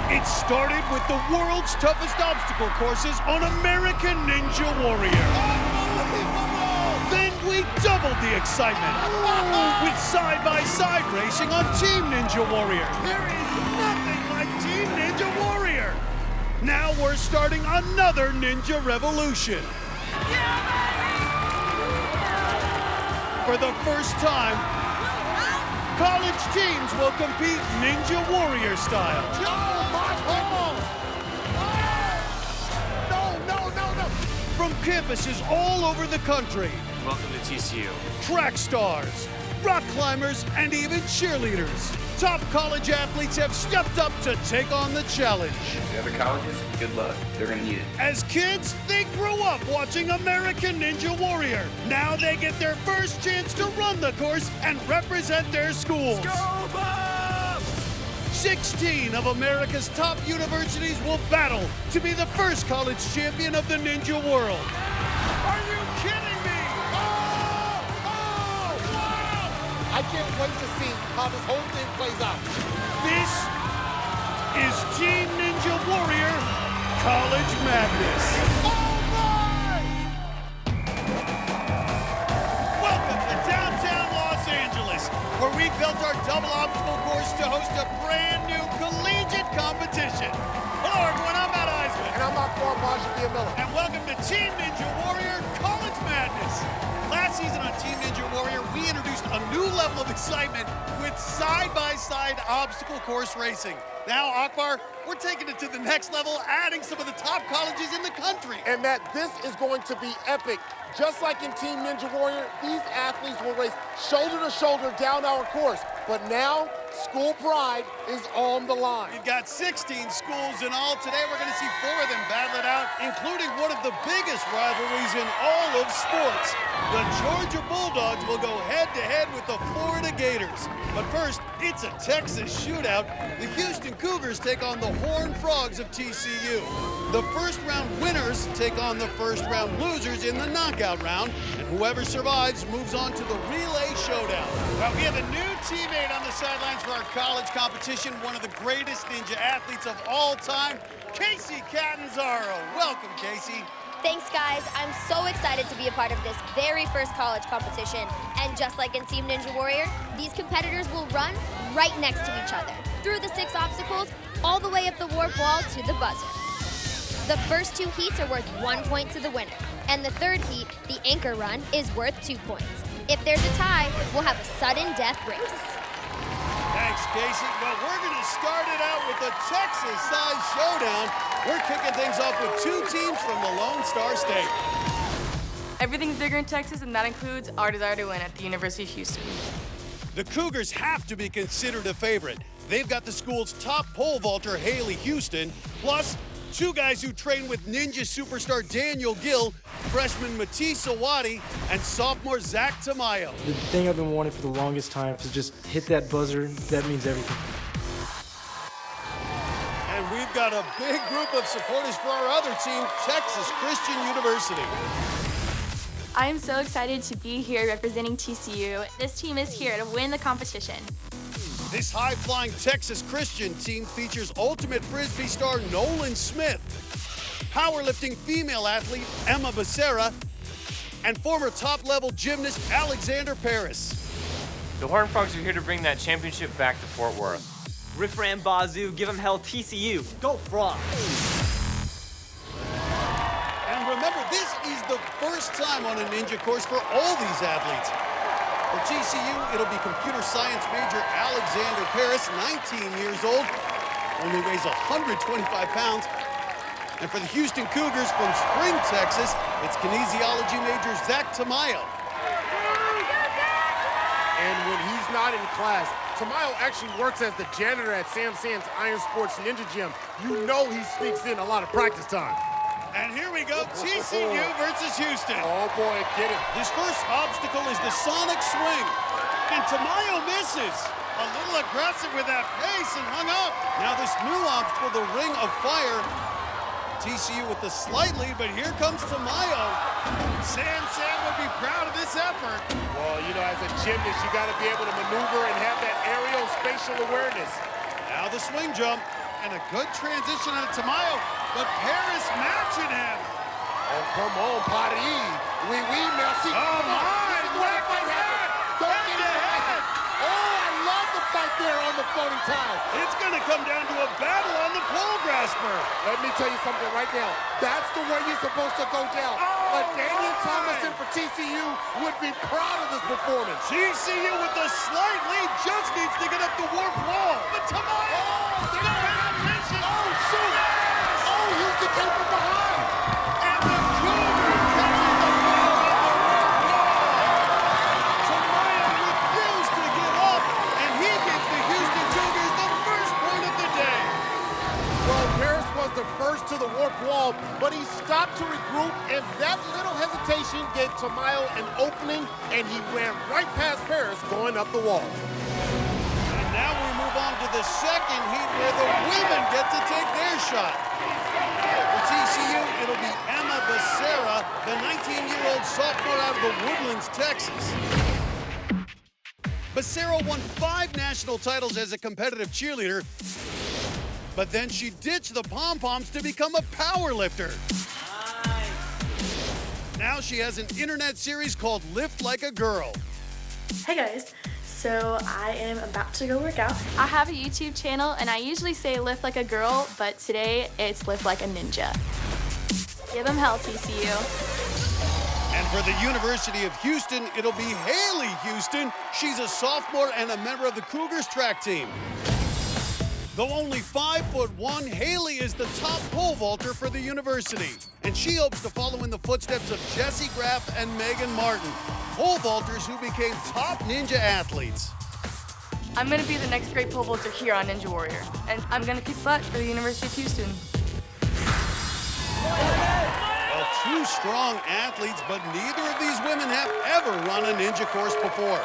It started with the world's toughest obstacle courses on American Ninja Warrior. Unbelievable! Then we doubled the excitement with side-by-side racing on Team Ninja Warrior. There is nothing like Team Ninja Warrior. Now we're starting another Ninja Revolution. For the first time, college teams will compete Ninja Warrior style. Oh, my ball! No! From campuses all over the country. Welcome to TCU. Track stars, rock climbers, and even cheerleaders. Top college athletes have stepped up to take on the challenge. The other colleges, good luck. They're going to need it. As kids, they grew up watching American Ninja Warrior. Now they get their first chance to run the course and represent their schools. Go, Bob! 16 of America's top universities will battle to be the first college champion of the Ninja world. Are you kidding me? Wow! I can't wait to see how this whole thing plays out. This is Team Ninja Warrior College Madness. Welcome to downtown Los Angeles, where we built our double obstacle course to host a brand new collegiate competition. Hello everyone, I'm Iseman. And I'm Akbar Gbaja-Biamila. And welcome to Team Ninja Warrior College Madness. Last season on Team Ninja Warrior, we introduced a new level of excitement with side-by-side obstacle course racing. Now, Akbar, we're taking it to the next level, adding some of the top colleges in the country. And Matt, this is going to be epic. Just like in Team Ninja Warrior, these athletes will race shoulder to shoulder down our course. But now, school pride is on the line. We've got 16 schools in all. Today we're going to see 4 of them battle it out, including one of the biggest rivalries in all of sports. The Georgia Bulldogs will go head-to-head with the Florida Gators. But first, it's a Texas shootout. The Houston Cougars take on the Horned Frogs of TCU. The first-round winners take on the first-round losers in the knockout round, and whoever survives moves on to the relay showdown. Well, we have a new teammate on the sidelines for our college competition, one of the greatest ninja athletes of all time, Kacy Catanzaro. Welcome, Kacy. Thanks, guys. I'm so excited to be a part of this very first college competition. And just like in Team Ninja Warrior, these competitors will run right next to each other, through the 6 obstacles, all the way up the warp wall to the buzzer. The first 2 heats are worth 1 point to the winner. And the third heat, the anchor run, is worth 2 points. If there's a tie, we'll have a sudden death race. Thanks, Kacy. Well, we're going to start it out with a Texas-sized showdown. We're kicking things off with 2 teams from the Lone Star State. Everything's bigger in Texas, and that includes our desire to win at the University of Houston. The Cougars have to be considered a favorite. They've got the school's top pole vaulter, Haley Houston, plus 2 guys who train with ninja superstar Daniel Gill, freshman Matisse Awadi, and sophomore Zack Kemmerer. The thing I've been wanting for the longest time is just hit that buzzer. That means everything. And we've got a big group of supporters for our other team, Texas Christian University. I am so excited to be here representing TCU. This team is here to win the competition. This high-flying Texas Christian team features ultimate Frisbee star Nolan Smith, powerlifting female athlete Emma Becerra, and former top-level gymnast Alexander Paris. The Horned Frogs are here to bring that championship back to Fort Worth. Riff Ram Bazoo, give them hell TCU. Go Frogs! And remember, this is the first time on a ninja course for all these athletes. For TCU, it'll be computer science major Alexander Paris, 19 years old, only weighs 125 pounds. And for the Houston Cougars from Spring, Texas, it's kinesiology major Zack Kemmerer. And when he's not in class, Tamayo actually works as the janitor at Sam Sam's Iron Sports Ninja Gym. You know he sneaks in a lot of practice time. And here we go, TCU versus Houston. Oh boy, get it. This first obstacle is the Sonic Swing. And Tamayo misses. A little aggressive with that pace and hung up. Now this new obstacle, the Ring of Fire. TCU with the slight lead, but here comes Tamayo. Sam would be proud of this effort. Well, you know, as a gymnast, you got to be able to maneuver and have that aerial spatial awareness. Now the swing jump. and a good transition on Tamayo, but Paris matching him. Oh, come on, Paris. Oui, merci. Oh, my, neck to head. Don't get it head. Oh, I love the fight there on the floating tiles. It's going to come down to a battle on the pole grasper. Let me tell you something right now. That's the way you're supposed to go down. Oh, Daniel Thomason for TCU would be proud of this performance. TCU with the slight lead just needs to get up the warp wall. But Tamayo! Oh, shoot! Yes! Oh, Houston came from behind. And the Cougar catches the ball at the warp wall. Tamayo refused to give up, and he gives the Houston Cougars the first point of the day. Well, Paris was the first to the warp wall, but he stopped to regroup, and that little hesitation gave Tamayo an opening, and he ran right past Paris going up the wall. And now we move on to the second heat where the women get to take their shot. For TCU, it'll be Emma Becerra, the 19-year-old sophomore out of the Woodlands, Texas. Becerra won 5 national titles as a competitive cheerleader, but then she ditched the pom-poms to become a power lifter. Now she has an internet series called Lift Like a Girl. Hey guys, so I am about to go work out. I have a YouTube channel and I usually say lift like a girl, but today it's lift like a ninja. Give them hell, TCU. And for the University of Houston, it'll be Haley Houston. She's a sophomore and a member of the Cougars track team. Though only 5'1", Haley is the top pole vaulter for the university. And she hopes to follow in the footsteps of Jessie Graff and Megan Martin, pole vaulters who became top ninja athletes. I'm going to be the next great pole vaulter here on Ninja Warrior, and I'm going to kick butt for the University of Houston. Well, 2 strong athletes, but neither of these women have ever run a ninja course before.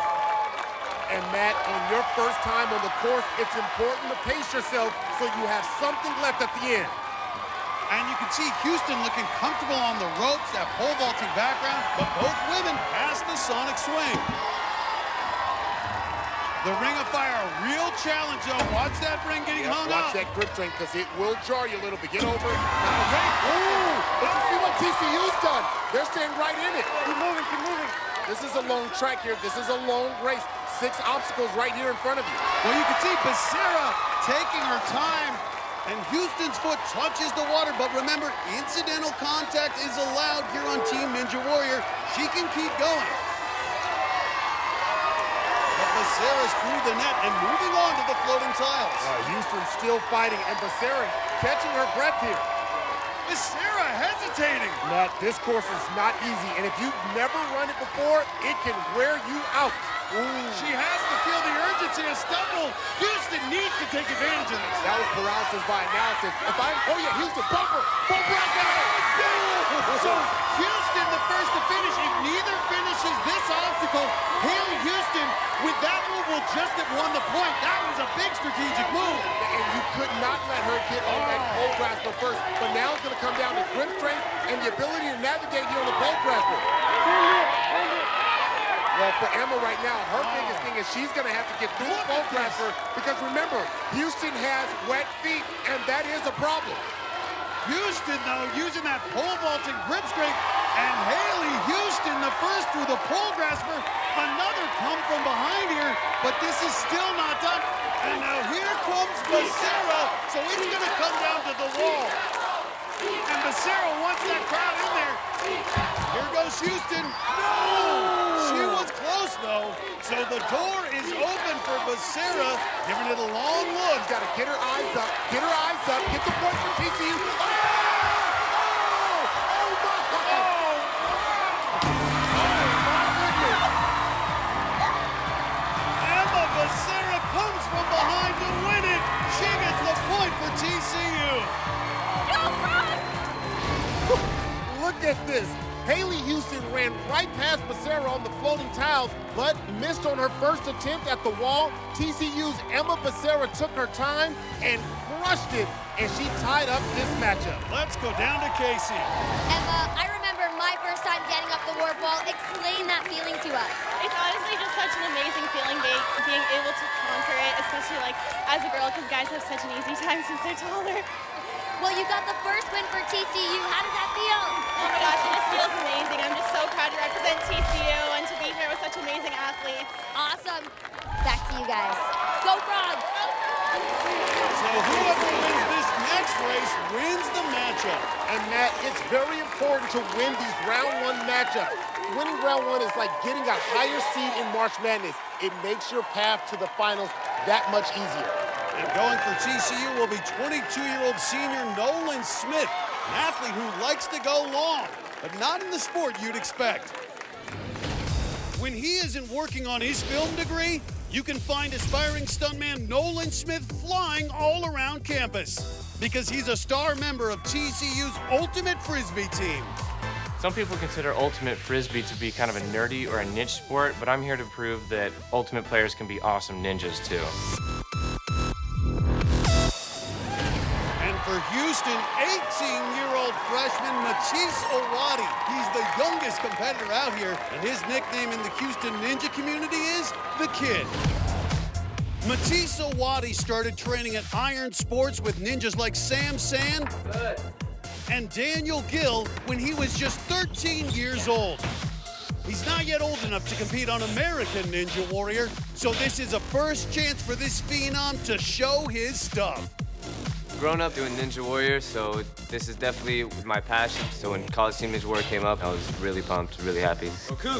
And Matt, on your first time on the course, it's important to pace yourself so you have something left at the end. And you can see Houston looking comfortable on the ropes, that pole vaulting background, but both women pass the sonic swing. The Ring of Fire, a real challenge though. Watch that ring getting hung up. Watch that grip train, because it will jar you a little bit. Get over it. Ooh, but you see what TCU's done. They're staying right in it. Keep moving, keep moving. This is a long track here. This is a long race. 6 obstacles right here in front of you. Well, you can see Becerra taking her time, and Houston's foot touches the water, but remember, incidental contact is allowed here on Team Ninja Warrior. She can keep going. But Becerra's through the net and moving on to the floating tiles. Houston's still fighting, and Becerra catching her breath here. Becerra hesitating. Matt, this course is not easy, and if you've never run it before, it can wear you out. Ooh. She has to feel the urgency of stumble. Houston needs to take advantage of this. That was paralysis by analysis. Oh yeah, Houston, bumper out there. So Houston, the first to finish. If neither finishes this obstacle, Haley Houston, with that move, will just have won the point. That was a big strategic move. And you could not let her get on that pole grasper first. But now it's going to come down to grip strength and the ability to navigate here on the pole grasper. Well, for Emma right now, her biggest thing is she's going to have to get through the pole grasper because remember, Houston has wet feet, and that is a problem. Houston, though, using that pole vaulting grip strength, and Haley Houston, the first through the pole grasper. Another come from behind here, but this is still not done. And now here comes Becerra, so it's going to come down to the wall. And Becerra wants that crowd in there. Here goes Houston. No! She was close, though. So the door is open for Becerra, giving it a long look. She's got to get her eyes up, get the point from TCU. Emma Becerra comes from behind to win it. She gets the point for TCU. Look at this. Haley Houston ran right past Becerra on the floating tiles, but missed on her first attempt at the wall. TCU's Emma Becerra took her time and crushed it, and she tied up this matchup. Let's go down to Kacy. Emma, I remember my first time getting up the warp wall. Explain that feeling to us. It's honestly just such an amazing feeling being able to conquer it, especially like as a girl, because guys have such an easy time since they're taller. Well, you got the first win for TCU. How did that feel? Oh my gosh, it just feels amazing. I'm just so proud to represent TCU and to be here with such amazing athletes. Awesome. Back to you guys. Go Frogs! So whoever wins this next race wins the matchup. And Matt, it's very important to win these round one matchups. Winning round one is like getting a higher seed in March Madness. It makes your path to the finals that much easier. And going for TCU will be 22-year-old senior Nolan Smith, an athlete who likes to go long, but not in the sport you'd expect. When he isn't working on his film degree, you can find aspiring stuntman Nolan Smith flying all around campus because he's a star member of TCU's Ultimate Frisbee team. Some people consider Ultimate Frisbee to be kind of a nerdy or a niche sport, but I'm here to prove that Ultimate players can be awesome ninjas too. And for Houston, 18-year-old freshman Matisse Owadi. He's the youngest competitor out here, and his nickname in the Houston Ninja community is The Kid. Matisse Owadi started training at Iron Sports with ninjas like Sam Sand and Daniel Gill when he was just 13 years old. He's not yet old enough to compete on American Ninja Warrior, so this is a first chance for this phenom to show his stuff. Grown up doing Ninja Warrior, so this is definitely my passion. So when College Team Ninja Warrior came up, I was really pumped, really happy. Okay.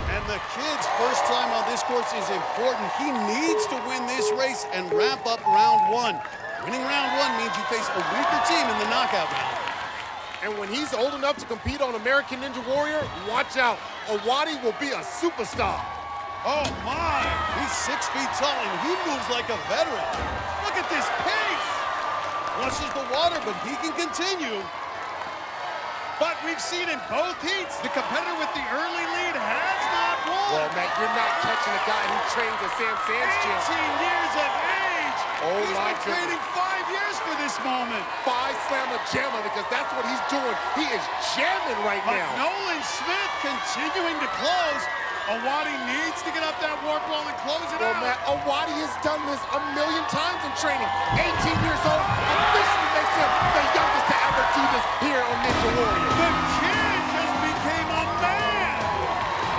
And the kid's first time on this course is important. He needs to win this race and wrap up round one. Winning round one means you face a weaker team in the knockout round. And when he's old enough to compete on American Ninja Warrior, watch out. Owadi will be a superstar. Oh my, he's 6 feet tall and he moves like a veteran. Look at this pace. Flushes the water, but he can continue. But we've seen in both heats, the competitor with the early lead has not won. Well, Matt, you're not catching a guy who trains at Sam Sand's gym. 18 years of age. Oh He's my been training 5 years for this moment. 5 slammer jammer, because that's what he's doing. He is jamming right But now. Nolan Smith continuing to close. Owadi needs to get up that warp wall and close it Well, out. Matt, Owadi has done this a million times in training. 18 years old, officially makes him the youngest to ever do this here on Ninja Warrior. The kid just became a man.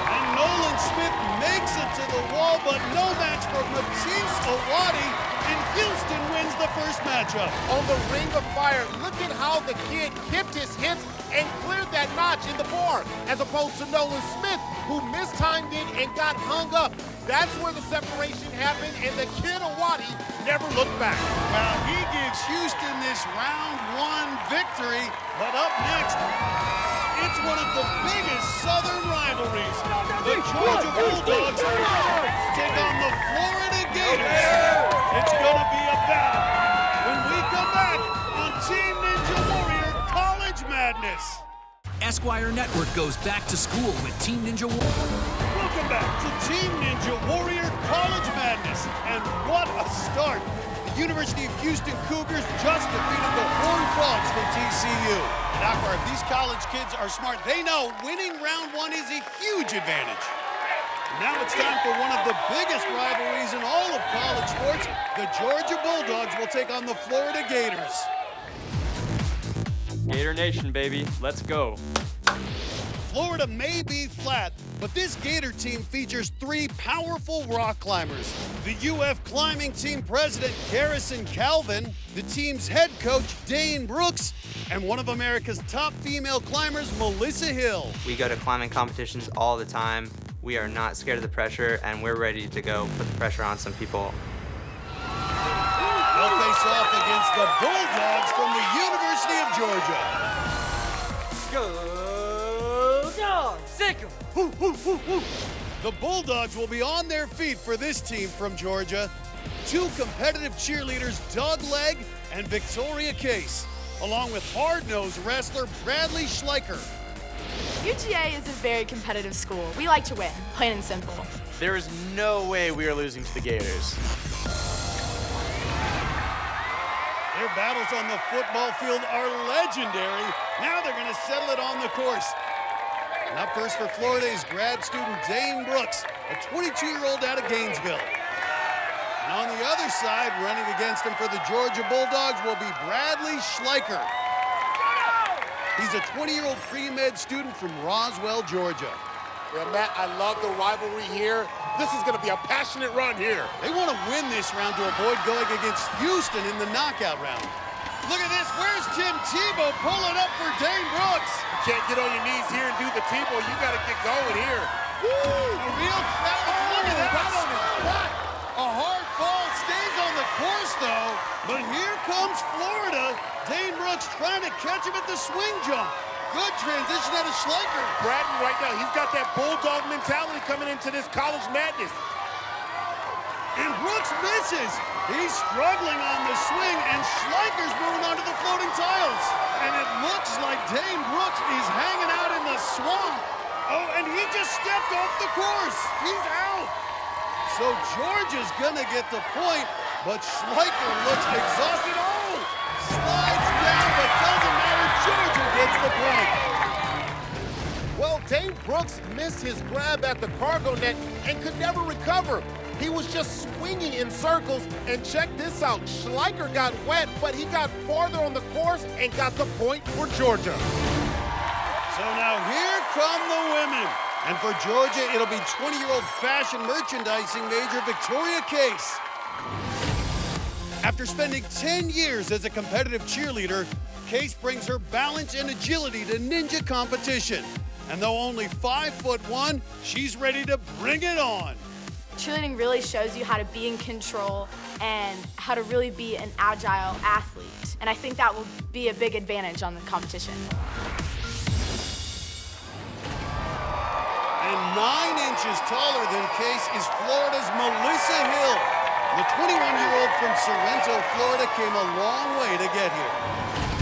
And Nolan Smith makes it to the wall, but no match for Matisse Owadi. And Houston wins the first matchup. On the Ring of Fire, look at how the kid kept his hits and cleared that notch in the bar, as opposed to Nolan Smith, who mistimed it and got hung up. That's where the separation happened, and the kid Owadi never looked back. Well, he gives Houston this round one victory, but up next, it's one of the biggest Southern rivalries. The Georgia Bulldogs take on the Florida Gators. It's gonna be a battle when we come back on Team Ninja Warrior College Madness. Esquire Network goes back to school with Team Ninja Warrior. Welcome back to Team Ninja Warrior College Madness. And what a start. The University of Houston Cougars just defeated the Horned Frogs from TCU. And Akbar, if these college kids are smart, they know winning round one is a huge advantage. Now it's time for one of the biggest rivalries in all of college sports. The Georgia Bulldogs will take on the Florida Gators. Gator Nation, baby. Let's go. Florida may be flat, but this Gator team features 3 powerful rock climbers. The UF climbing team president, Garrison Calvin, the team's head coach, Dane Brooks, and one of America's top female climbers, Melissa Hill. We go to climbing competitions all the time. We are not scared of the pressure, and we're ready to go put the pressure on some people. They'll face off against the Bulldogs from the University of Georgia. Go dogs! Sick 'em! Woo, woo, woo, woo. The Bulldogs will be on their feet for this team from Georgia. 2 competitive cheerleaders, Doug Legg and Victoria Case, along with hard-nosed wrestler Bradley Schleicher. UGA is a very competitive school. We like to win, plain and simple. There is no way we are losing to the Gators. Their battles on the football field are legendary. Now they're going to settle it on the course. And up first for Florida is grad student Dane Brooks, a 22-year-old out of Gainesville. And on the other side, running against him for the Georgia Bulldogs will be Bradley Schleicher. He's a 20-year-old pre-med student from Roswell, Georgia. Yeah, Matt, I love the rivalry here. This is going to be a passionate run here. They want to win this round to avoid going against Houston in the knockout round. Look at this. Where's Tim Tebow pulling up for Dane Brooks? You can't get on your knees here and do the Tebow. You got to get going here. Woo! A real crowd. Look at that. Right on his spot. A hard fall. Stays on the course, though. But here comes Florida. Dane Brooks trying to catch him at the swing jump. Good transition out of Schleicher. Bradley right now, he's got that bulldog mentality coming into this college madness. And Brooks misses. He's struggling on the swing, and Schleicher's moving onto the floating tiles. And it looks like Dane Brooks is hanging out in the swamp. Oh, and he just stepped off the course. He's out. So Georgia's gonna get the point, but Schleicher looks exhausted. Oh, slides down, but doesn't matter. Georgia gets the point. Well, Dane Brooks missed his grab at the cargo net and could never recover. He was just swinging in circles, and check this out. Schleicher got wet, but he got farther on the course and got the point for Georgia. So now here come the women. And for Georgia, it'll be 20-year-old fashion merchandising major Victoria Case. After spending 10 years as a competitive cheerleader, Case brings her balance and agility to ninja competition. And though only 5'1", she's ready to bring it on. Cheerleading really shows you how to be in control and how to really be an agile athlete. And I think that will be a big advantage on the competition. And 9 inches taller than Case is Florida's Melissa Hill. The 21-year-old from Sorrento, Florida came a long way to get here.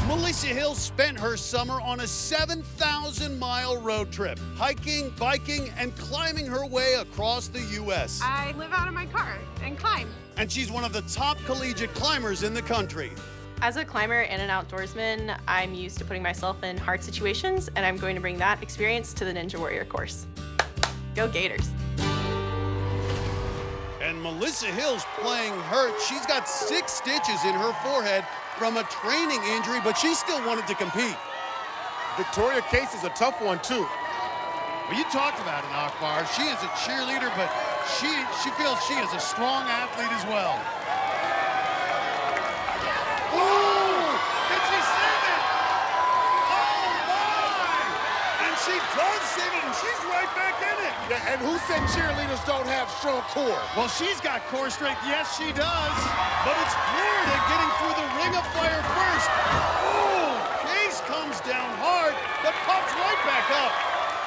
Melissa Hill spent her summer on a 7,000-mile road trip, hiking, biking, and climbing her way across the U.S. I live out of my car and climb. And she's one of the top collegiate climbers in the country. As a climber and an outdoorsman, I'm used to putting myself in hard situations, and I'm going to bring that experience to the Ninja Warrior course. Go Gators. And Melissa Hill's playing hurt. She's got 6 stitches in her forehead from a training injury, but she still wanted to compete. Victoria Case is a tough one, too. Well, you talked about it, Akbar. She is a cheerleader, but she feels she is a strong athlete as well. Oh! Did she save it? Oh, my! And she does save it, and she's right back in it. Yeah, and who said cheerleaders don't have strong core? Well, she's got core strength. Yes, she does. But it's Florida getting through the ring of fire first. Oh! Case comes down hard, but pops right back up.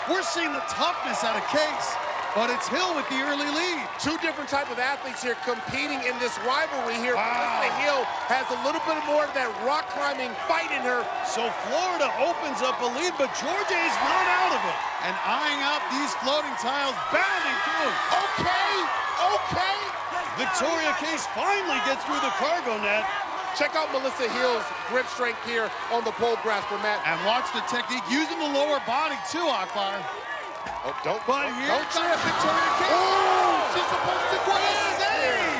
We're seeing the toughness out of Case, but it's Hill with the early lead. 2 different type of athletes here competing in this rivalry here. Wow. Melissa Hill has a little bit more of that rock climbing fight in her. So Florida opens up a lead, but Georgia is not out of it. And eyeing up these floating tiles, bounding through. Okay. Victoria Case finally gets through the cargo net. Check out Melissa Hill's grip strength here on the pole grasper, Matt. And watch the technique, using the lower body too, Akbar. Oh, don't trip, Victoria Case. Oh, she's supposed to What a save!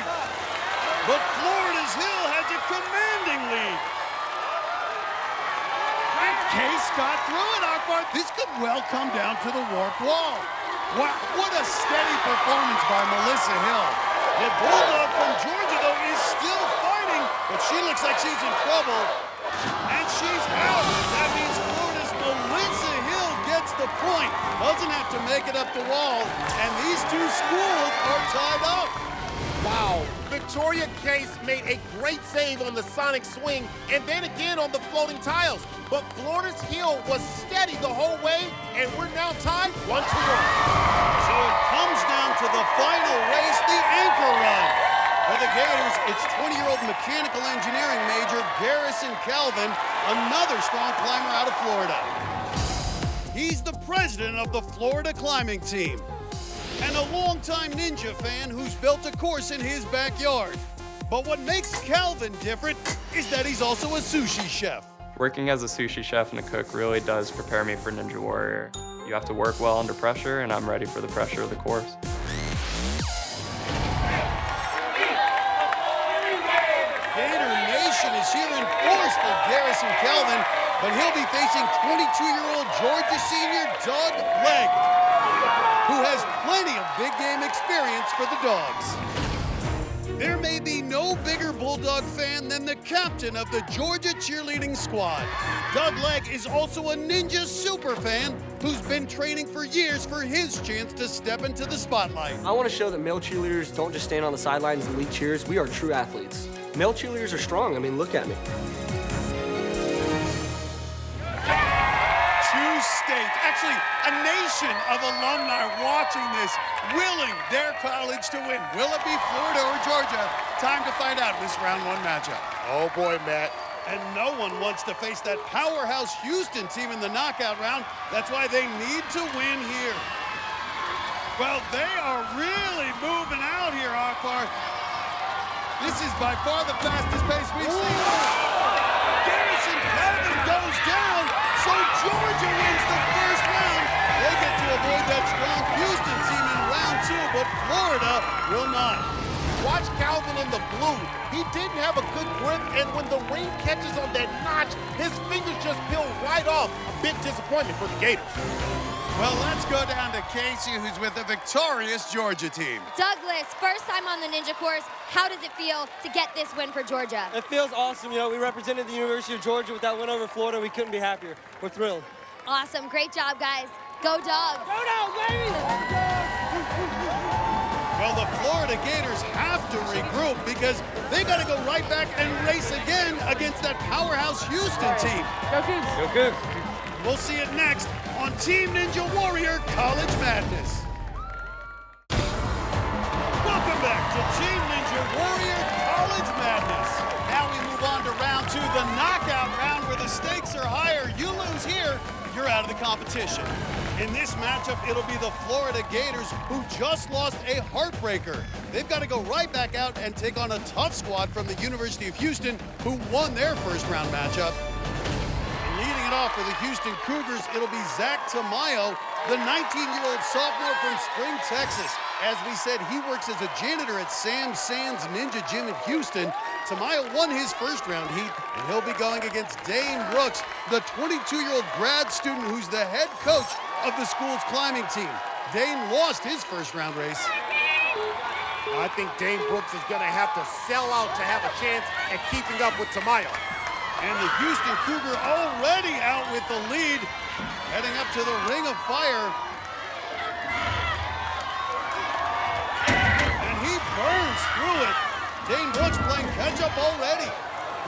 But Florida's Hill has a commanding lead. And Case got through it, Akbar. This could well come down to the warp wall. Wow, what a steady performance by Melissa Hill. The Bulldog from Georgia, though, is still fighting, but she looks like she's in trouble. And she's out. That means Florida's Melissa Hill gets the point. Doesn't have to make it up the wall. And these 2 schools are tied up. Wow. Victoria Case made a great save on the sonic swing and then again on the floating tiles. But Florida's Hill was steady the whole way, and we're now tied 1-1. So it comes down to the final race, the anchor run. For the Gators, it's 20-year-old mechanical engineering major Garrison Calvin, another strong climber out of Florida. He's the president of the Florida climbing team and a longtime ninja fan who's built a course in his backyard. But what makes Calvin different is that he's also a sushi chef. Working as a sushi chef and a cook really does prepare me for Ninja Warrior. You have to work well under pressure, and I'm ready for the pressure of the course. Gator Nation is here in force for Garrison Calvin, but he'll be facing 22-year-old Georgia senior Doug Legg, who has plenty of big game experience for the Dogs. There may be no bigger Bulldog fan than the captain of the Georgia cheerleading squad. Doug Legg is also a Ninja super fan who's been training for years for his chance to step into the spotlight. I want to show that male cheerleaders don't just stand on the sidelines and lead cheers. We are true athletes. Male cheerleaders are strong. I mean, look at me. Two states, actually a nation of alumni watching this, willing their college to win. Will it be Florida or Georgia? Time to find out in this round one matchup. Oh boy, Matt. And no one wants to face that powerhouse Houston team in the knockout round. That's why they need to win here. Well, they are really moving out here, Akbar. This is by far the fastest pace we've seen. Garrison Calvin goes down, so Georgia wins the first round. They get to avoid that strong Houston team in round two, but Florida will not. Watch Calvin in the blue. He didn't have a good grip, and when the ring catches on that notch, his fingers just peel right off. A big disappointment for the Gators. Well, let's go down to Kacy, who's with the victorious Georgia team. Douglas, first time on the Ninja course. How does it feel to get this win for Georgia? It feels awesome. You know, we represented the University of Georgia with that win over Florida. We couldn't be happier. We're thrilled. Awesome. Great job, guys. Go Dogs. Go Dogs, baby! Well, the Florida Gators have to regroup because they got to go right back and race again against that powerhouse Houston team. Go Cougs. Go Cougs. We'll see it next on Team Ninja Warrior College Madness. Welcome back to Team Ninja Warrior College Madness. Now we move on to round two, the knockout round where the stakes are higher. You lose here, you're out of the competition. In this matchup, it'll be the Florida Gators who just lost a heartbreaker. They've got to go right back out and take on a tough squad from the University of Houston who won their first round matchup. Leading it off for the Houston Cougars, it'll be Zack Kemmerer, the 19-year-old sophomore from Spring, Texas. As we said, he works as a janitor at Sam Sands Ninja Gym in Houston. Kemmerer won his first round heat, and he'll be going against Dane Brooks, the 22-year-old grad student who's the head coach of the school's climbing team. Dane lost his first round race. I think Dane Brooks is going to have to sell out to have a chance at keeping up with Kemmerer. And the Houston Cougar already out with the lead, heading up to the Ring of Fire. And he burns through it. Dane Brooks playing catch-up already.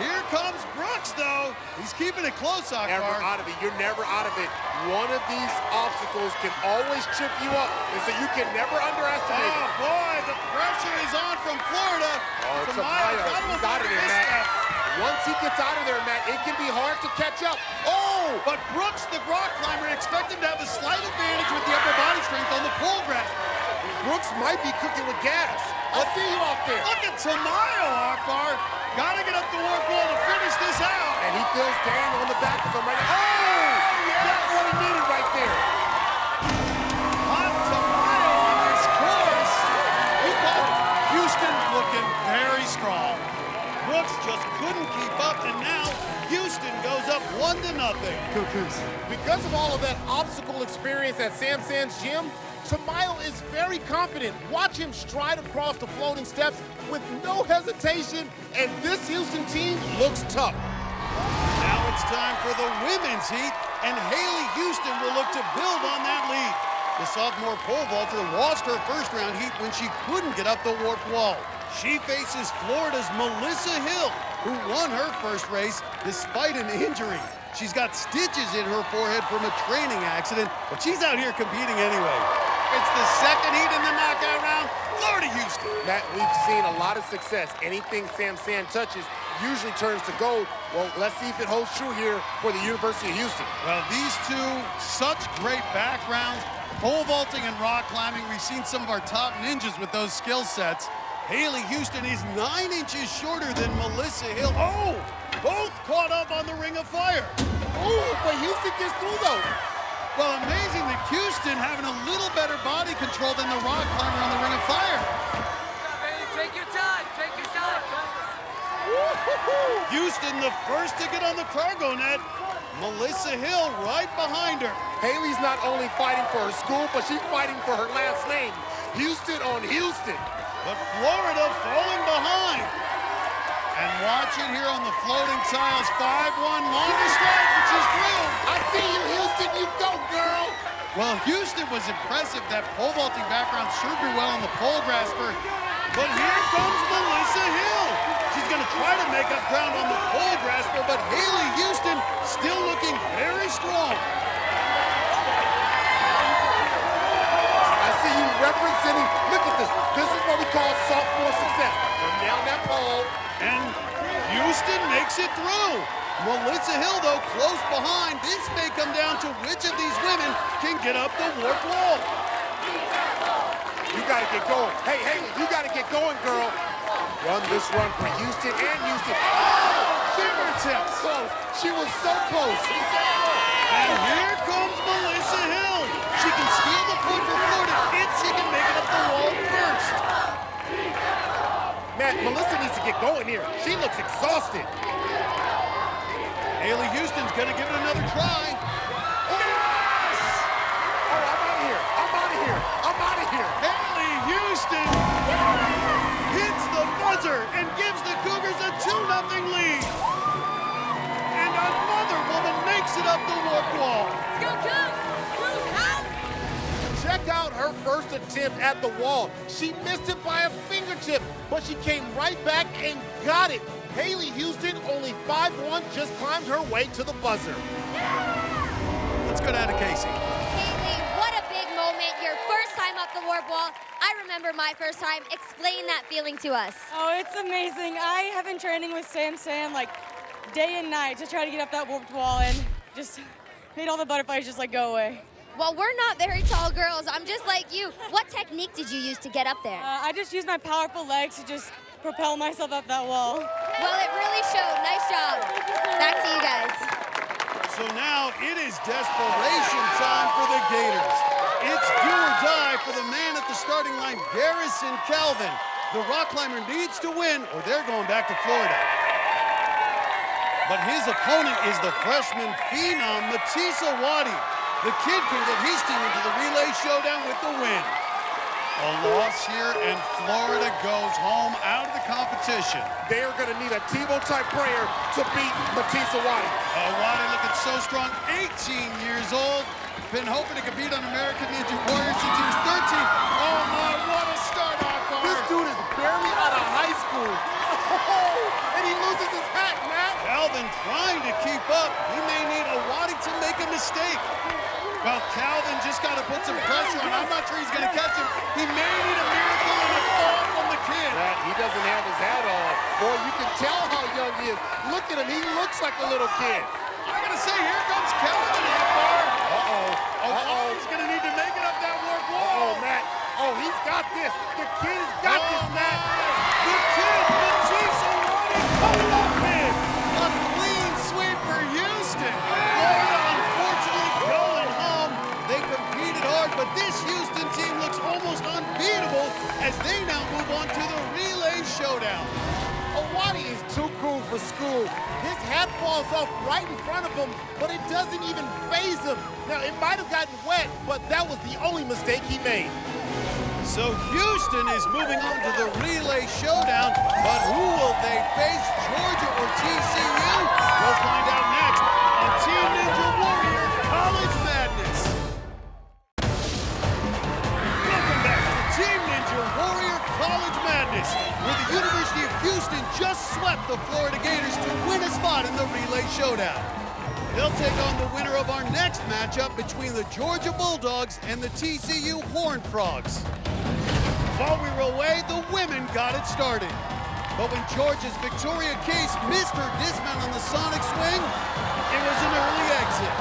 Here comes Brooks, though. He's keeping it close, Akbar. Never out of it. You're never out of it. One of these obstacles can always trip you up, and so you can never underestimate it. Oh, boy, the pressure is on from Florida. Oh, Kemmerer, he's out of there, Matt. Once he gets out of there, Matt, it can be hard to catch up. Oh! But Brooks, the rock climber, expect him to have a slight advantage with the upper body strength on the pole grasp. Brooks might be cooking with gas. I see you out there. Look at Kemmerer, Akbar. Gotta get up the warp wall to finish this out. And he feels Dane on the back of him right now. Oh! Yes. That's what he needed right there. Hot Kemmerer on this course. Houston looking very strong. Brooks just couldn't keep up, and now Houston goes up 1-0. Because of all of that obstacle experience at Sam Sands Gym, Kemmerer is very confident. Watch him stride across the floating steps with no hesitation, and this Houston team looks tough. Now it's time for the women's heat, and Haley Houston will look to build on that lead. The sophomore pole vaulter lost her first round heat when she couldn't get up the warp wall. She faces Florida's Melissa Hill, who won her first race despite an injury. She's got stitches in her forehead from a training accident, but she's out here competing anyway. It's the second heat in the knockout round, Florida-Houston. Matt, we've seen a lot of success. Anything Sam Sand touches usually turns to gold. Well, let's see if it holds true here for the University of Houston. Well, these two, such great backgrounds. Pole vaulting and rock climbing, we've seen some of our top ninjas with those skill sets. Haley Houston is 9 inches shorter than Melissa Hill. Oh, both caught up on the Ring of Fire. Oh, but Houston gets through though. Well, amazing that Houston having a little better body control than the rock climber on the Ring of Fire. Take your time, take your time. Houston the first to get on the cargo net. Melissa Hill right behind her. Haley's not only fighting for her school, but she's fighting for her last name. Houston on Houston. But Florida falling behind. And watch it here on the floating tiles. 5-1, longest stride, but she's through. I see you, Houston. You go, girl. Well, Houston was impressive. That pole vaulting background served her well on the pole grasper. But here comes Melissa Hill. She's going to try to make up ground on the pole grasper, but Haley Houston still looking very strong. I see you representing. Look at this. This is what we call sophomore success. From down that pole. And Houston makes it through. Melissa Hill, though, close behind. This may come down to which of these women can get up the warp wall. You got to get going. Hey, Haley, you got to get going, girl. Run this run for Houston and Houston. Oh, fingertips. Close. She was so close. And here comes Melissa Hill. She can steal the point for Florida if she can make it up the wall first. Man, Melissa needs to get going here. She looks exhausted. Haley Houston's gonna give it another try. Yes! Oh, I'm out of here. I'm out of here. I'm out of here. Haley Houston hits the buzzer and gives the Cougars a 2-0 lead. And another woman makes it up the warp wall. Check out her first attempt at the wall. She missed it by a fingertip, but she came right back and got it. Haley Houston, only 5'1", just climbed her way to the buzzer. Let's go down to Kacy. Haley, what a big moment. Your first time up the warp wall. I remember my first time. Explain that feeling to us. Oh, it's amazing. I have been training with Sam like day and night to try to get up that warped wall and just made all the butterflies just like go away. Well, we're not very tall girls. I'm just like you. What technique did you use to get up there? I just used my powerful legs to just propel myself up that wall. Well, it really showed. Nice job. Back to you guys. So now it is desperation time for the Gators. It's do or die for the man at the starting line, Garrison Calvin. The rock climber needs to win or they're going back to Florida. But his opponent is the freshman phenom, Matisa Wadi. The kid can get his team into the relay showdown with the win. A loss here, and Florida goes home out of the competition. They are going to need a Tebow-type prayer to beat Matisa Wadi. Wadi looking so strong, 18 years old. Been hoping to compete on American Ninja Warrior since he was 13. Oh my, what a start, Akbar. This dude is barely out of high school. Oh, and he loses his hat, Matt. Calvin trying to keep up. He may need a Wadi to make a mistake. Well, Calvin just got to put some pressure on. I'm not sure he's going to catch him. He may need a miracle and a fall from the kid. Matt, he doesn't have his hat on. Boy, you can tell how young he is. Look at him. He looks like a little kid. I got to say, here comes Calvin Akbar. Uh-oh. He's going to need to make it up that warp wall. Uh-oh, Matt. Oh, he's got this. The kid's got this, Matt. The kid, Matisa Wadi, coming up big. A clean sweep for Houston. Florida, unfortunately, going home. They competed hard, but this Houston team looks almost unbeatable as they now move on to the relay showdown. Wadi is too cool for school. His hat falls off right in front of him, but it doesn't even faze him. Now, it might have gotten wet, but that was the only mistake he made. So Houston is moving on to the relay showdown, but who will they face, Georgia or TCU? We'll find out next on Team Ninja Warrior College Madness. Welcome back to Team Ninja Warrior College Madness, where the University of Houston just swept the Florida Gators to win a spot in the relay showdown. They'll take on the winner of our next matchup between the Georgia Bulldogs and the TCU Horned Frogs. While we were away, the women got it started. But when Georgia's Victoria Case missed her dismount on the Sonic swing, it was an early exit.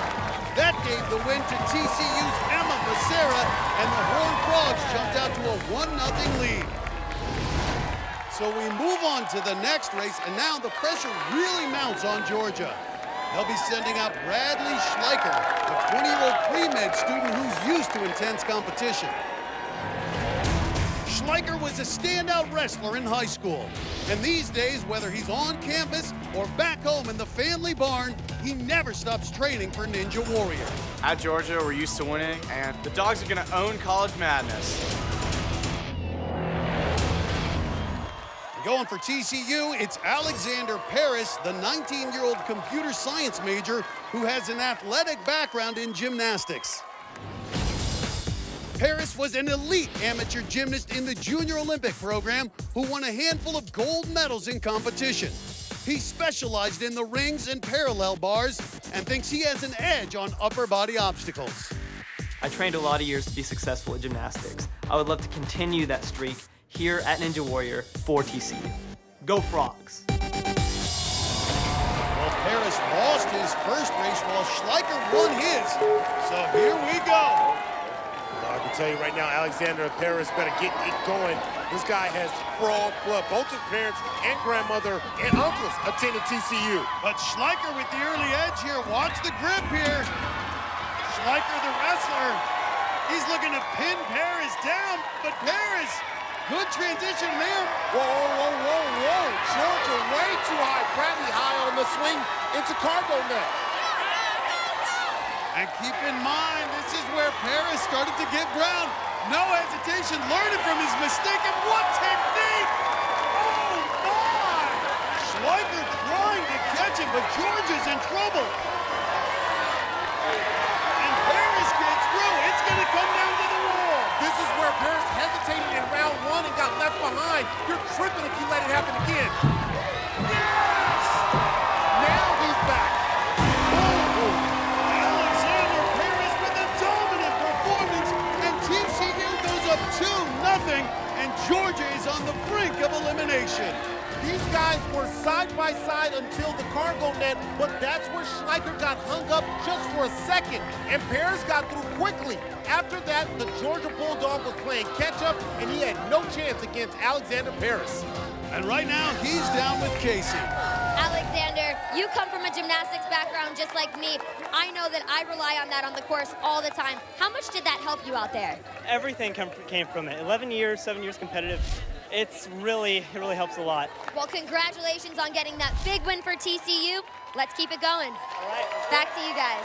That gave the win to TCU's Emma Becerra, and the Horned Frogs jumped out to a 1-0 lead. So we move on to the next race, and now the pressure really mounts on Georgia. They'll be sending out Bradley Schleicher, a 20-year-old pre-med student who's used to intense competition. Schleicher was a standout wrestler in high school. And these days, whether he's on campus or back home in the family barn, he never stops training for Ninja Warrior. At Georgia, we're used to winning, and the Dogs are gonna own College Madness. Going for TCU, it's Alexander Paris, the 19-year-old computer science major who has an athletic background in gymnastics. Paris was an elite amateur gymnast in the Junior Olympic program who won a handful of gold medals in competition. He specialized in the rings and parallel bars and thinks he has an edge on upper body obstacles. I trained a lot of years to be successful at gymnastics. I would love to continue that streak here at Ninja Warrior for TCU. Go Frogs! Well, Paris lost his first race while Schleicher won his. So here we go. I can tell you right now, Alexander and Paris better get it going. This guy has frog blood. Both his parents and grandmother and uncles attended TCU. But Schleicher with the early edge here. Watch the grip here. Schleicher, the wrestler, he's looking to pin Paris down, but Paris, good transition there. Whoa, whoa, whoa, whoa. Georgia way too high. Bradley high on the swing into cargo net. And keep in mind, this is where Paris started to give ground. No hesitation, learning from his mistake, and what technique! Oh my! Schleicher trying to catch him, but Georgia's in trouble. And Paris gets through. It's going to come down to the wall. This is where Paris hesitated in round one and got left behind. You're tripping if you let it happen again. Yes! Now he's back. Alexander Paris with a dominant performance, and TCU goes up 2-0, and Georgia is on the brink of elimination. These guys were side by side until the cargo net, but that's where Schleicher got hung up just for a second, and Paris got through quickly. After that, the Georgia Bulldog was playing catch-up, and he had no chance against Alexander Paris. And right now, he's down with Kacy. Alexander, you come from a gymnastics background just like me. I know that I rely on that on the course all the time. How much did that help you out there? Everything came from it. 11 years, 7 years competitive. It really helps a lot. Well, congratulations on getting that big win for TCU. Let's keep it going. All right. Back to you guys.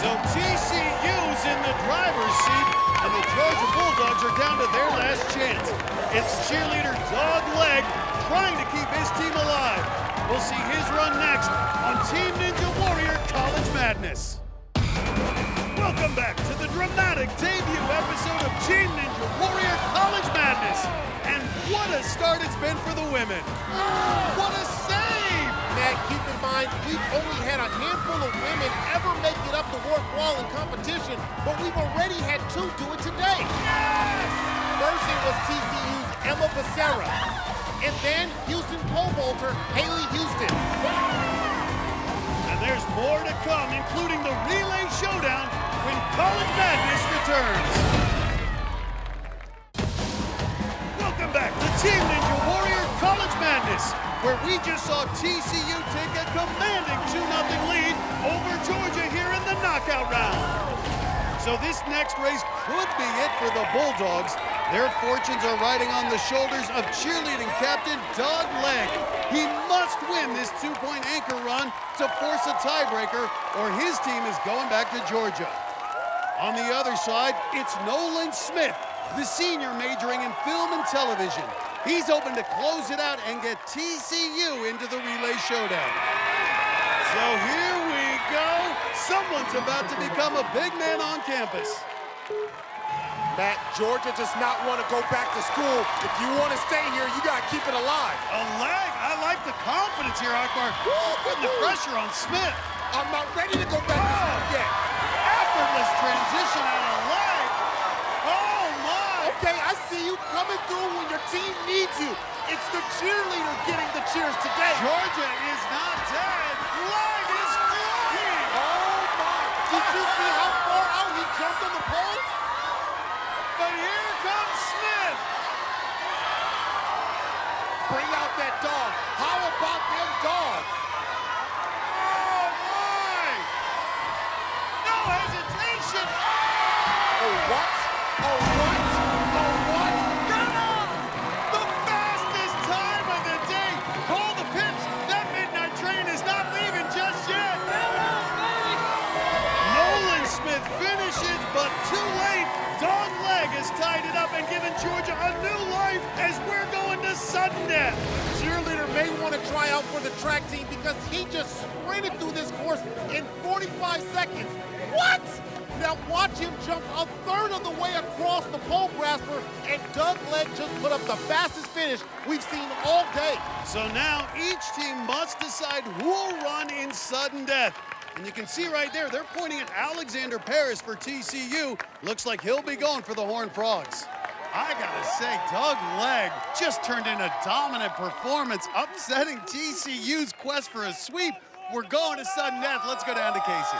So TCU's in the driver's seat, and the Georgia Bulldogs are down to their last chance. It's cheerleader Dog Leg trying to keep his team alive. We'll see his run next on Team Ninja Warrior College Madness. Welcome back to the dramatic debut episode of Team Ninja Warrior College Madness. And what a start it's been for the women. What a save! Matt, keep in mind, we've only had a handful of women ever make it up the Ward Wall in competition, but we've already had 2 do it today. Yes! First it was TCU's Emma Becerra, and then Houston pole vaulter Haley Houston. And there's more to come, including the relay showdown when College Madness returns. Welcome back to Team Ninja Warrior College Madness, where we just saw TCU take a commanding 2-0 lead over Georgia here in the knockout round. So this next race could be it for the Bulldogs. Their fortunes are riding on the shoulders of cheerleading captain Dog Leg. He must win this 2-point anchor run to force a tiebreaker, or his team is going back to Georgia. On the other side, it's Nolan Smith, the senior majoring in film and television. He's hoping to close it out and get TCU into the relay showdown. So here we go. Someone's about to become a big man on campus. Matt, Georgia does not want to go back to school. If you want to stay here, you got to keep it alive. A leg. I like the confidence here, Akbar. Putting the pressure on Smith. I'm not ready to go back to school yet. Effortless transition out of leg. Oh, my. Okay, I see you coming through when your team needs you. It's the cheerleader getting the cheers today. Georgia is not dead. Leg is free. Oh, my. Did you see how far out he jumped on the poles? But here comes Smith. Bring out what? Oh, what? Oh, what? The fastest time of the day. Call the pips. That midnight train is not leaving just yet. Nolan Smith finishes, but too late. Dog leg has tied it up and given Georgia a new life as we're going to sudden death. Cheerleader may want to try out for the track team because he just sprinted through this course in 45 seconds. What? Now watch him jump a third of the way across the pole grasper, and Doug Legg just put up the fastest finish we've seen all day. So now each team must decide who will run in sudden death. And you can see right there, they're pointing at Alexander Paris for TCU. Looks like he'll be going for the Horned Frogs. I gotta say, Doug Legg just turned in a dominant performance, upsetting TCU's quest for a sweep. We're going to sudden death. Let's go down to Kacy.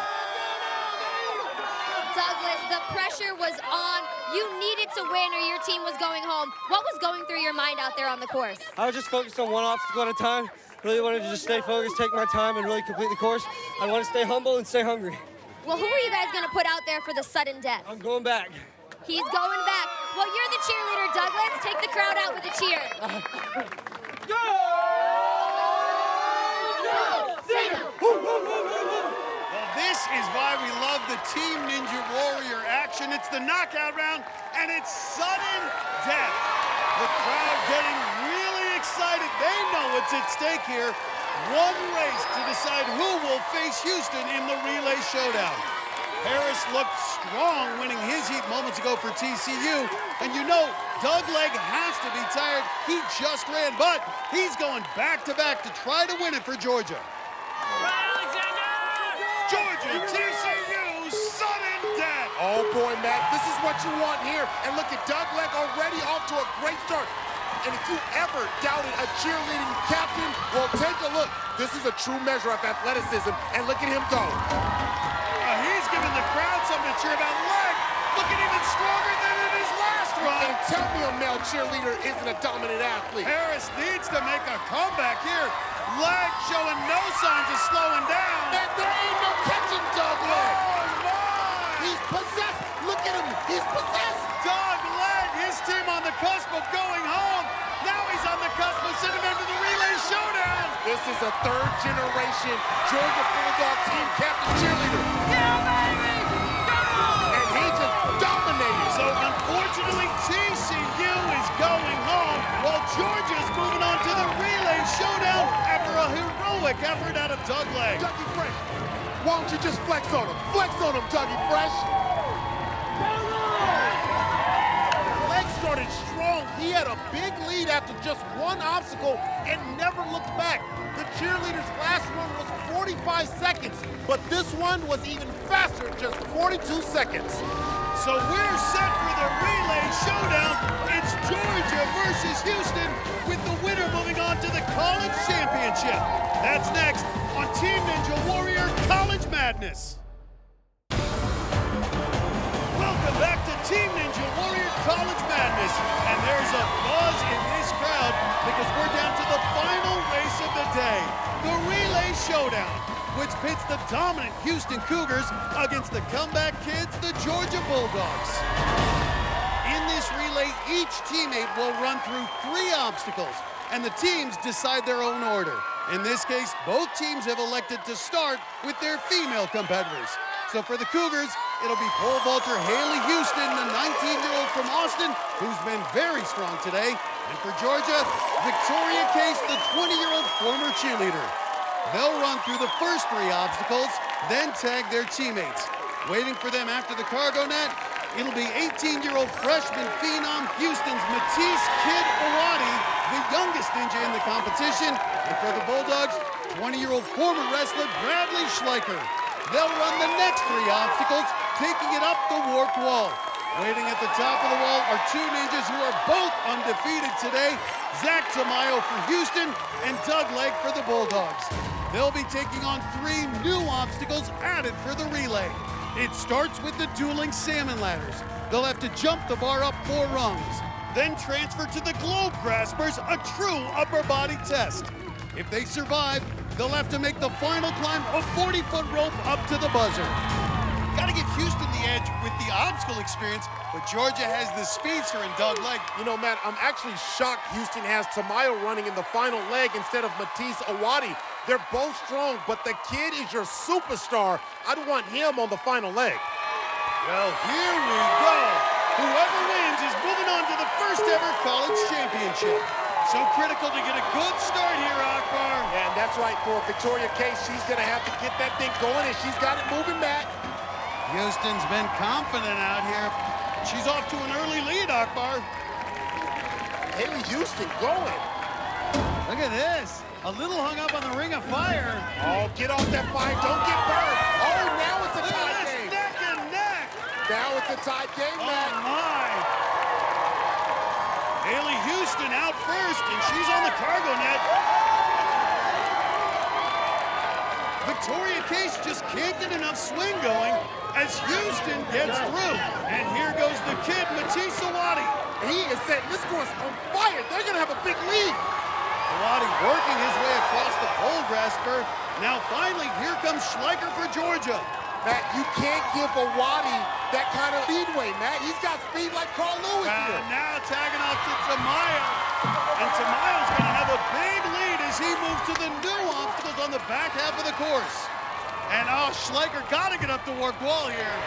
Douglas, the pressure was on. You needed to win or your team was going home. What was going through your mind out there on the course? I was just focused on one obstacle at a time. Really wanted to just stay focused, take my time, and really complete the course. I want to stay humble and stay hungry. Well, who are you guys going to put out there for the sudden death? I'm going back. He's going back. Well, you're the cheerleader, Douglas. Take the crowd out with a cheer. Well, this is why we love the Team Ninja Warrior action. It's the knockout round, and it's sudden death. The crowd getting really excited. They know what's at stake here. One race to decide who will face Houston in the relay showdown. Harris looked strong winning his heat moments ago for TCU. And you know, Doug Legg has to be tired. He just ran, but he's going back-to-back to try to win it for Georgia. Georgia, TCU, sudden death. Oh boy, Matt, this is what you want here. And look at Doug Legg already off to a great start. And if you ever doubted a cheerleading captain, well, take a look. This is a true measure of athleticism, and look at him go. He's giving the crowd something to cheer about. Legg looking even stronger than in his last run. And tell me a male cheerleader isn't a dominant athlete. Harris needs to make a comeback here. Legg showing no signs of slowing down. And there ain't no catching Doug Legg. Oh, my. He's possessed. Look at him. He's possessed. Doug Legg, his team on the cusp of going home. Now he's on the cusp of sending them to the relay showdown. This is a third-generation Georgia Bulldog team captain cheerleader. Yeah, baby! Go! And he just dominated. So unfortunately, TCU is going home while Georgia's moving on to the relay showdown after a heroic effort out of Doug Legg. Dougie Fresh, why don't you just flex on him? Flex on him, Dougie Fresh. Legg started strong. He had a big lead after just one obstacle and never looked back. The cheerleaders' last run was 45 seconds, but this one was even faster, just 42 seconds. So we're set for the relay showdown. It's Georgia versus Houston, with the winner moving on to the college championship. That's next on Team Ninja Warrior College Madness. Welcome back to Team Ninja Warrior College Madness. And there's a buzz in this crowd because we're down to the final race of the day, the relay showdown, which pits the dominant Houston Cougars against the comeback kids, the Georgia Bulldogs. In this relay, each teammate will run through 3 obstacles, and the teams decide their own order. In this case, both teams have elected to start with their female competitors. So for the Cougars, it'll be pole vaulter Haley Houston, the 19-year-old from Austin, who's been very strong today. And for Georgia, Victoria Case, the 20-year-old former cheerleader. They'll run through the first 3 obstacles, then tag their teammates. Waiting for them after the cargo net, it'll be 18-year-old freshman phenom Houston's Matisse Kid Awadi, the youngest ninja in the competition. And for the Bulldogs, 20-year-old former wrestler Bradley Schleicher. They'll run the next 3 obstacles, taking it up the warped wall. Waiting at the top of the wall are 2 ninjas who are both undefeated today, Zack Kemmerer for Houston and Doug Legg for the Bulldogs. They'll be taking on 3 new obstacles added for the relay. It starts with the dueling salmon ladders. They'll have to jump the bar up 4 rungs, then transfer to the globe graspers, a true upper body test. If they survive, they'll have to make the final climb a 40-foot rope up to the buzzer. Got to give Houston the edge with the obstacle experience, but Georgia has the speedster in Doug Legg. You know, Matt, I'm actually shocked Houston has Tamayo running in the final leg instead of Matisse Awadi. They're both strong, but the kid is your superstar. I'd want him on the final leg. Well, here we go. Whoever wins is moving on to the first ever college championship. So critical to get a good start here, Akbar. Yeah, and that's right. For Victoria Case, she's going to have to get that thing going, and she's got it moving back. Houston's been confident out here. She's off to an early lead, Akbar. Haley Houston going. Look at this. A little hung up on the ring of fire. Oh, get off that fire. Don't get burned. Oh, now it's a tie game. Neck and neck. Now it's a tie game, Matt. Oh, my. Haley Houston out first, and she's on the cargo net. Victoria Case just can't get enough swing going as Houston gets through. And here goes the kid, Matisse Awadi. He is setting this course on fire. They're going to have a big lead. Awadi working his way across the pole grasper. Now finally, here comes Schleicher for Georgia. Matt, you can't give Awadi that kind of speedway, Matt. He's got speed like Carl Lewis here. Now tagging off to Tamayo. And Tamayo's going to have a big lead as he moves to the new obstacles on the back half of the course. And Schleicher got to get up the warped wall here.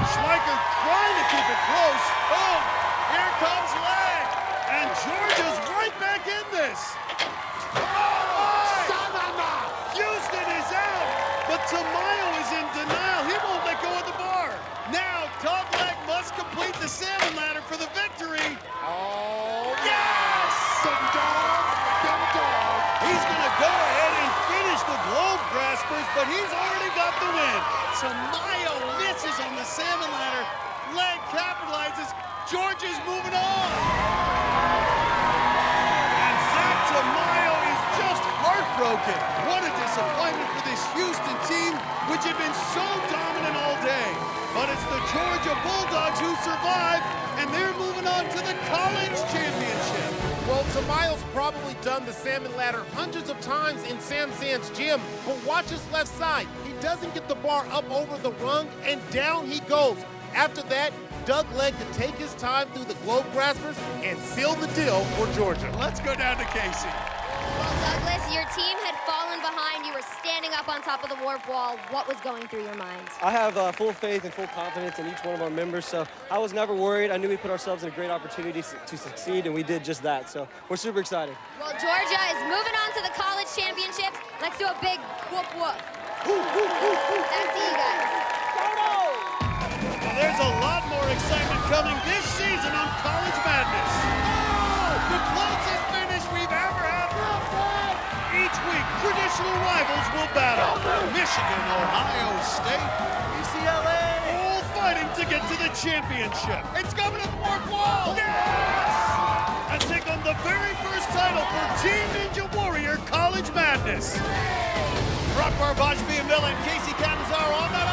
Schleicher trying to keep it close. Boom! Here comes Legg. And Georgia's right back in this. Houston is out, but Tamayo is in denial. He won't let go of the bar. Now, Doug Legg must complete the salmon ladder for the victory. Oh, yes! Them dogs. He's going to go ahead and finish the globe graspers, but he's already got the win. Tamayo misses on the salmon ladder. Legg capitalizes. Georgia's moving on. And Zack Kemmerer is just heartbroken. What a disappointment for this Houston team, which had been so dominant all day. But it's the Georgia Bulldogs who survived, and they're moving on to the college championship. Well, Tamayo's probably done the salmon ladder hundreds of times in Sam Sand's gym, but watch his left side. He doesn't get the bar up over the rung, and down he goes. After that, Doug Legg could take his time through the globe graspers and seal the deal for Georgia. Let's go down to Kacy. Well, Douglas, your team had fallen behind. You were standing up on top of the warp wall. What was going through your mind? I have full faith and full confidence in each one of our members, so I was never worried. I knew we put ourselves in a great opportunity to succeed, and we did just that. So we're super excited. Well, Georgia is moving on to the college championships. Let's do a big whoop whoop. That's you guys. Well, there's a lot more excitement coming this season on College Madness. The closest finish we've ever had. Each week, traditional rivals will battle. Michigan, Ohio State, UCLA, all fighting to get to the championship. It's coming to the warp wall. Yes! And take on the very first title for Team Ninja Warrior College Madness. Akbar Gbaja-Biamila and Kacy Catanzaro on that